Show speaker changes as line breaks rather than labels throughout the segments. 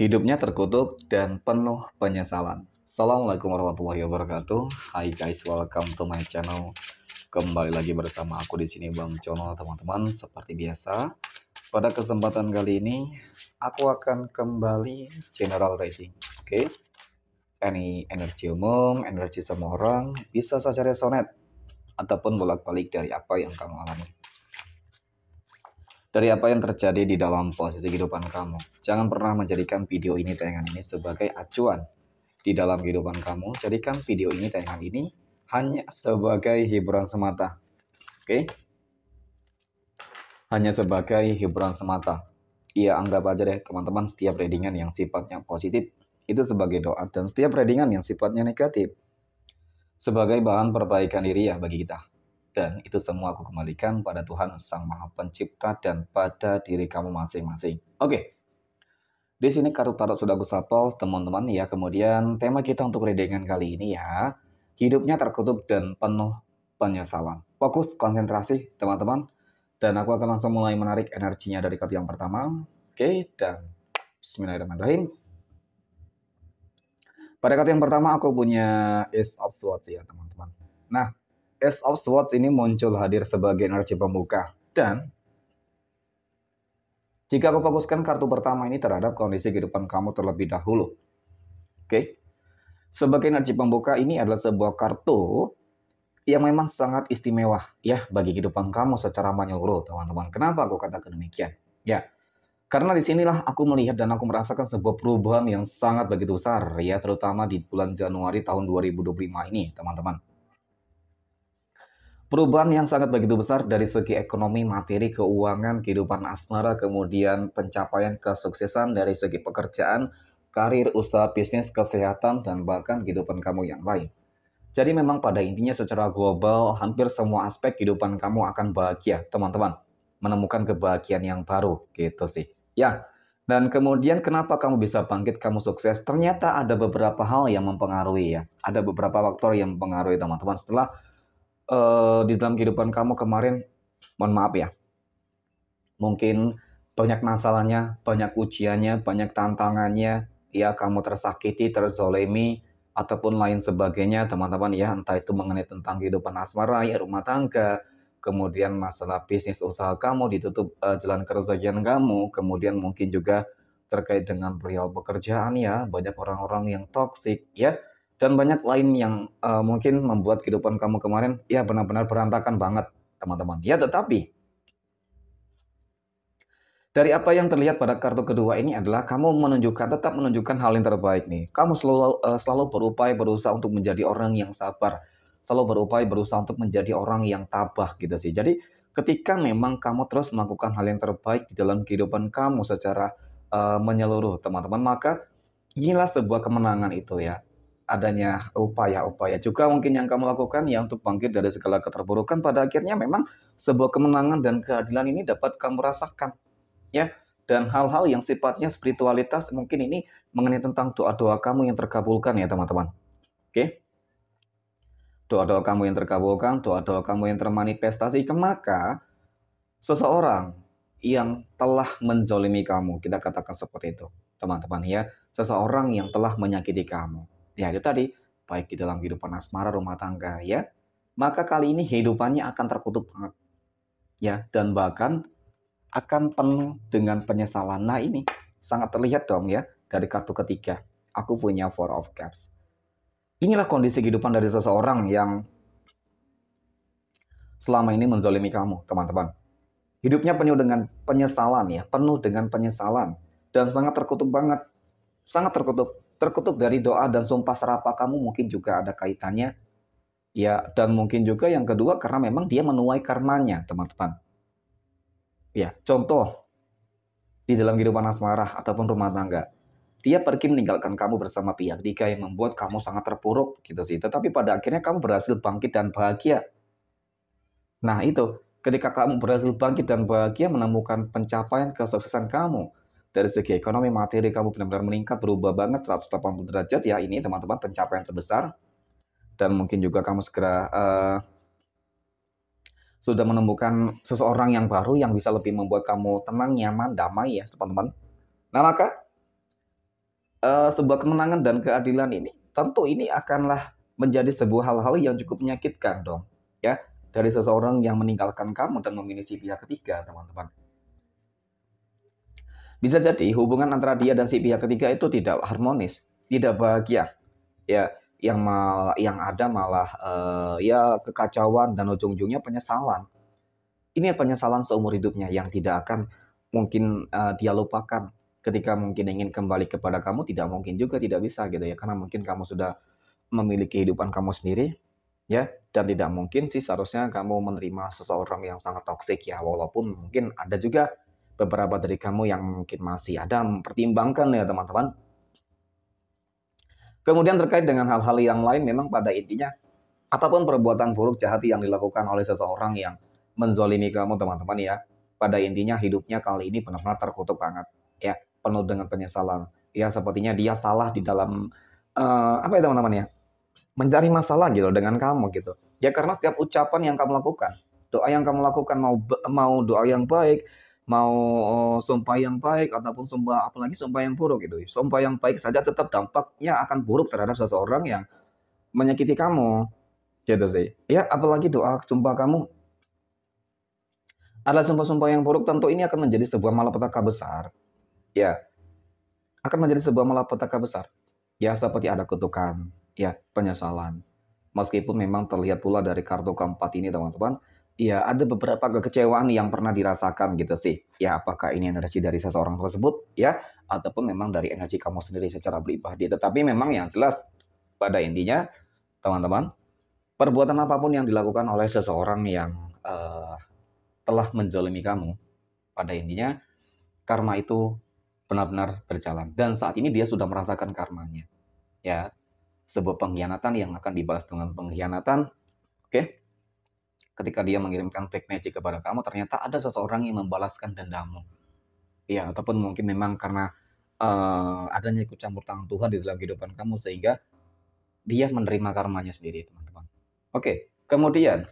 Hidupnya terkutuk dan penuh penyesalan. Assalamualaikum warahmatullahi wabarakatuh. Hai guys, welcome to my channel. Kembali lagi bersama aku di sini Bang Cono, teman-teman. Seperti biasa, pada kesempatan kali ini aku akan kembali general rating. Oke. Ini energi umum, energi semua orang, bisa saja resonate ataupun bolak-balik dari apa yang kamu alami. Dari apa yang terjadi di dalam posisi kehidupan kamu. Jangan pernah menjadikan video ini, tayangan ini sebagai acuan di dalam kehidupan kamu. Jadikan video ini, tayangan ini hanya sebagai hiburan semata. Oke? Hanya sebagai hiburan semata. Iya, anggap aja deh teman-teman, setiap readingan yang sifatnya positif itu sebagai doa, dan setiap readingan yang sifatnya negatif sebagai bahan perbaikan diri ya bagi kita. Dan itu semua aku kembalikan pada Tuhan Sang Maha Pencipta dan pada diri kamu masing-masing. Oke. Di sini kartu tarot sudah aku sapel, teman-teman ya. Kemudian tema kita untuk readingan kali ini ya, hidupnya terkutuk dan penuh penyesalan. Fokus, konsentrasi teman-teman. Dan aku akan langsung mulai menarik energinya dari kartu yang pertama. Oke, dan bismillahirrahmanirrahim. Pada kartu yang pertama aku punya Ace of Swords ya teman-teman. Nah, Ace of Swords ini muncul hadir sebagai energi pembuka. Dan jika aku fokuskan kartu pertama ini terhadap kondisi kehidupan kamu terlebih dahulu. Oke. Sebagai energi pembuka ini adalah sebuah kartu yang memang sangat istimewa ya bagi kehidupan kamu secara menyeluruh, teman-teman. Kenapa aku katakan demikian? Ya, karena disinilah aku melihat dan aku merasakan sebuah perubahan yang sangat begitu besar ya, terutama di bulan Januari tahun 2025 ini, teman-teman. Perubahan yang sangat begitu besar dari segi ekonomi, materi, keuangan, kehidupan asmara, kemudian pencapaian kesuksesan dari segi pekerjaan, karir, usaha, bisnis, kesehatan, dan bahkan kehidupan kamu yang lain. Jadi memang pada intinya secara global, hampir semua aspek kehidupan kamu akan bahagia, teman-teman. Menemukan kebahagiaan yang baru, gitu sih. Ya, dan kemudian kenapa kamu bisa bangkit, kamu sukses? Ternyata ada beberapa hal yang mempengaruhi ya. Ada beberapa faktor yang mempengaruhi, teman-teman. Setelah di dalam kehidupan kamu kemarin, mohon maaf ya, mungkin banyak masalahnya, banyak ujiannya, banyak tantangannya, ya kamu tersakiti, terzolimi, ataupun lain sebagainya, teman-teman ya, entah itu mengenai tentang kehidupan asmara, ya rumah tangga, kemudian masalah bisnis usaha kamu, ditutup jalan keresahan kamu, kemudian mungkin juga terkait dengan perihal pekerjaan ya, banyak orang-orang yang toksik ya, dan banyak lain yang mungkin membuat kehidupan kamu kemarin ya benar-benar berantakan banget, teman-teman. Ya, tetapi dari apa yang terlihat pada kartu kedua ini adalah kamu tetap menunjukkan hal yang terbaik nih. Kamu selalu berupaya berusaha untuk menjadi orang yang sabar, selalu berupaya berusaha untuk menjadi orang yang tabah gitu sih. Jadi ketika memang kamu terus melakukan hal yang terbaik di dalam kehidupan kamu secara menyeluruh, teman-teman, maka inilah sebuah kemenangan itu ya. Adanya upaya-upaya juga mungkin yang kamu lakukan ya untuk bangkit dari segala keterpurukan, pada akhirnya memang sebuah kemenangan dan keadilan ini dapat kamu rasakan ya. Dan hal-hal yang sifatnya spiritualitas mungkin ini mengenai tentang doa-doa kamu yang terkabulkan ya teman-teman. Oke. Doa-doa kamu yang terkabulkan, doa-doa kamu yang termanifestasi, maka seseorang yang telah menzolimi kamu, kita katakan seperti itu, teman-teman ya. Seseorang yang telah menyakiti kamu. Ya, itu tadi, baik di dalam kehidupan asmara, rumah tangga ya. Maka kali ini hidupannya akan terkutuk banget. Ya, dan bahkan akan penuh dengan penyesalan. Nah, ini sangat terlihat dong ya dari kartu ketiga. Aku punya Four of Cups. Inilah kondisi kehidupan dari seseorang yang selama ini menzolimi kamu, teman-teman. Hidupnya penuh dengan penyesalan ya, penuh dengan penyesalan dan sangat terkutuk banget. Sangat terkutuk. Terkutuk dari doa dan sumpah serapah kamu mungkin juga ada kaitannya. Ya, dan mungkin juga yang kedua karena memang dia menuai karmanya, teman-teman. Ya, contoh di dalam kehidupan asmara ataupun rumah tangga. Dia pergi meninggalkan kamu bersama pihak ketiga yang membuat kamu sangat terpuruk gitu sih. Tetapi pada akhirnya kamu berhasil bangkit dan bahagia. Nah, itu ketika kamu berhasil bangkit dan bahagia menemukan pencapaian kesuksesan kamu dari segi ekonomi, materi kamu benar-benar meningkat, berubah banget 180 derajat ya, ini teman-teman pencapaian terbesar. Dan mungkin juga kamu segera sudah menemukan seseorang yang baru yang bisa lebih membuat kamu tenang, nyaman, damai ya teman-teman. Nah, maka sebuah kemenangan dan keadilan ini, tentu ini akanlah menjadi sebuah hal-hal yang cukup menyakitkan dong, ya, dari seseorang yang meninggalkan kamu dan memilih si pihak ketiga, teman-teman. Bisa jadi hubungan antara dia dan si pihak ketiga itu tidak harmonis, tidak bahagia, ya, yang ada malah ya kekacauan dan ujung-ujungnya penyesalan. Ini penyesalan seumur hidupnya yang tidak akan mungkin dia lupakan. Ketika mungkin ingin kembali kepada kamu, tidak mungkin juga, tidak bisa gitu ya, karena mungkin kamu sudah memiliki kehidupan kamu sendiri, ya, dan tidak mungkin sih seharusnya kamu menerima seseorang yang sangat toksik ya, walaupun mungkin ada juga beberapa dari kamu yang mungkin masih ada mempertimbangkan ya teman-teman. Kemudian terkait dengan hal-hal yang lain, memang pada intinya apapun perbuatan buruk jahat yang dilakukan oleh seseorang yang menzolimi kamu teman-teman ya, pada intinya hidupnya kali ini benar-benar terkutuk banget ya, penuh dengan penyesalan. Ya sepertinya dia salah di dalam apa ya teman-teman ya, mencari masalah gitu dengan kamu gitu. Ya karena setiap ucapan yang kamu lakukan, doa yang kamu lakukan, mau doa yang baik, mau sumpah yang baik ataupun sumpah apalagi sumpah yang buruk gitu. Sumpah yang baik saja tetap dampaknya akan buruk terhadap seseorang yang menyakiti kamu gitu sih. Ya apalagi doa sumpah kamu adalah sumpah-sumpah yang buruk, tentu ini akan menjadi sebuah malapetaka besar. Ya, akan menjadi sebuah malapetaka besar. Ya seperti ada kutukan, ya penyesalan. Meskipun memang terlihat pula dari kartu keempat ini teman-teman, ya ada beberapa kekecewaan yang pernah dirasakan gitu sih. Ya apakah ini energi dari seseorang tersebut ya, ataupun memang dari energi kamu sendiri secara pribadi. Tetapi memang yang jelas pada intinya teman-teman, perbuatan apapun yang dilakukan oleh seseorang yang telah menzalimi kamu, pada intinya karma itu benar-benar berjalan. Dan saat ini dia sudah merasakan karmanya. Ya, sebuah pengkhianatan yang akan dibalas dengan pengkhianatan. Oke, ketika dia mengirimkan black magic kepada kamu, ternyata ada seseorang yang membalaskan dendammu. Ya, ataupun mungkin memang karena adanya ikut campur tangan Tuhan di dalam kehidupan kamu sehingga dia menerima karmanya sendiri, teman-teman. Oke, kemudian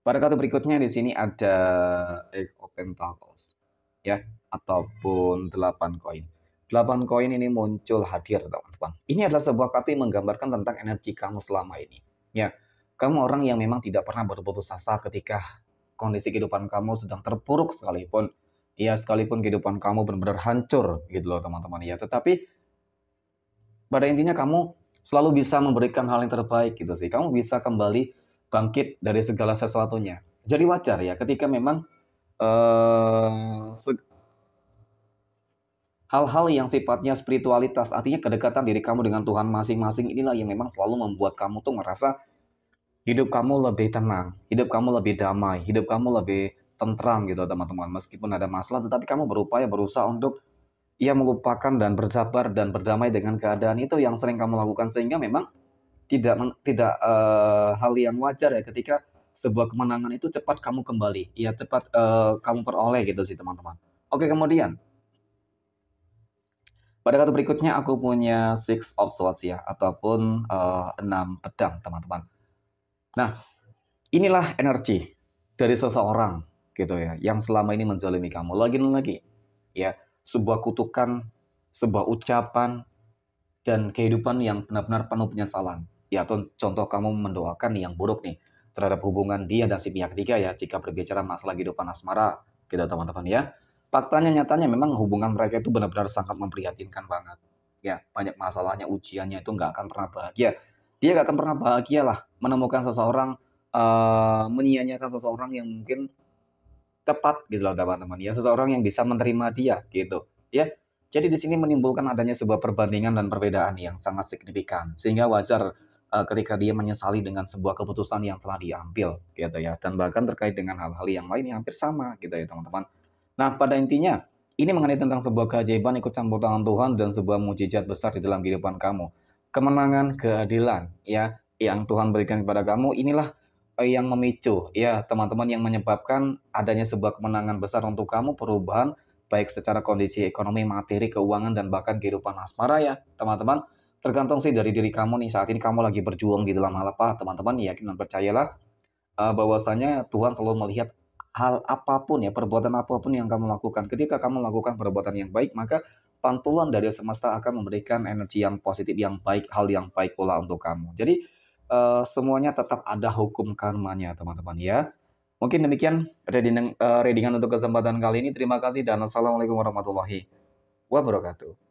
pada kartu berikutnya di sini ada Eight of Pentacles, ya, ataupun 8 koin. 8 koin ini muncul hadir, teman-teman. Ini adalah sebuah kartu yang menggambarkan tentang energi kamu selama ini. Ya, kamu orang yang memang tidak pernah berputus asa ketika kondisi kehidupan kamu sedang terpuruk sekalipun. Ya, sekalipun kehidupan kamu benar-benar hancur gitu loh, teman-teman ya. Tetapi pada intinya kamu selalu bisa memberikan hal yang terbaik gitu sih. Kamu bisa kembali bangkit dari segala sesuatunya. Jadi wajar ya ketika memang eh, hal-hal yang sifatnya spiritualitas, artinya kedekatan diri kamu dengan Tuhan masing-masing inilah yang memang selalu membuat kamu tuh merasa hidup kamu lebih tenang, hidup kamu lebih damai, hidup kamu lebih tentram gitu teman-teman. Meskipun ada masalah, tetapi kamu berupaya berusaha untuk ia melupakan dan bersabar dan berdamai dengan keadaan itu yang sering kamu lakukan sehingga memang tidak hal yang wajar ya ketika sebuah kemenangan itu cepat kamu kembali, ya cepat kamu peroleh gitu sih teman-teman. Oke, kemudian pada kartu berikutnya aku punya Six of Swords ya, ataupun 6 pedang teman-teman. Nah, inilah energi dari seseorang gitu ya, yang selama ini menzalimi kamu. Lagi-lagi ya, sebuah kutukan, sebuah ucapan, dan kehidupan yang benar-benar penuh penyesalan. Ya, contoh kamu mendoakan yang buruk nih terhadap hubungan dia dan si pihak ketiga ya, jika berbicara masalah kehidupan asmara, gitu teman-teman ya. Faktanya nyatanya memang hubungan mereka itu benar-benar sangat memprihatinkan banget. Ya, banyak masalahnya, ujiannya itu nggak akan pernah bahagia. Dia nggak akan pernah bahagia lah menemukan seseorang, menyia-nyiakan seseorang yang mungkin tepat gitu loh teman-teman ya, seseorang yang bisa menerima dia gitu ya. Jadi di sini menimbulkan adanya sebuah perbandingan dan perbedaan yang sangat signifikan sehingga wajar ketika dia menyesali dengan sebuah keputusan yang telah diambil gitu ya, dan bahkan terkait dengan hal-hal yang lain yang hampir sama gitu ya teman-teman. Nah pada intinya ini mengenai tentang sebuah keajaiban ikut campur tangan Tuhan dan sebuah mukjizat besar di dalam kehidupan kamu, kemenangan, keadilan ya yang Tuhan berikan kepada kamu, inilah yang memicu ya teman-teman, yang menyebabkan adanya sebuah kemenangan besar untuk kamu, perubahan baik secara kondisi ekonomi, materi, keuangan, dan bahkan kehidupan asmara ya teman-teman. Tergantung sih dari diri kamu nih, saat ini kamu lagi berjuang di dalam hal apa teman-teman. Yakin dan percayalah bahwasanya Tuhan selalu melihat hal apapun ya, perbuatan apapun yang kamu lakukan. Ketika kamu lakukan perbuatan yang baik, maka pantulan dari semesta akan memberikan energi yang positif, yang baik, hal yang baik pula untuk kamu. Jadi, semuanya tetap ada hukum karmanya, teman-teman, ya. Mungkin demikian readingan untuk kesempatan kali ini. Terima kasih dan assalamualaikum warahmatullahi wabarakatuh.